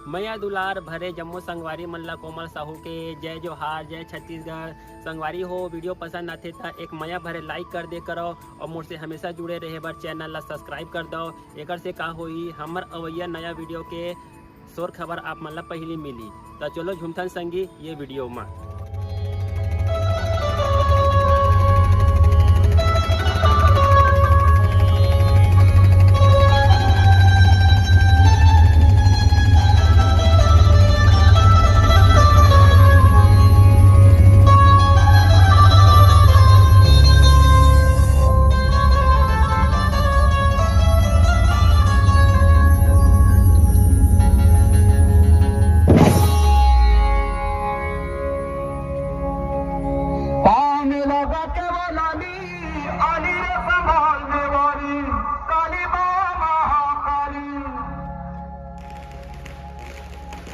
मैया दुलार भरे जम्मू संगवारी मल्ला कोमल साहू के जय जोहार, जय छत्तीसगढ़। संगवारी हो वीडियो पसंद आते था एक मैया भरे लाइक कर दे करो और मुझसे हमेशा जुड़े रहे बर चैनल ला सब्सक्राइब कर दो। एक से का होई हमर अवैया नया वीडियो के शोर खबर आप मन ला पहली मिली। तो चलो झुमथन संगी ये वीडियो में।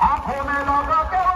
आंखों में लगा के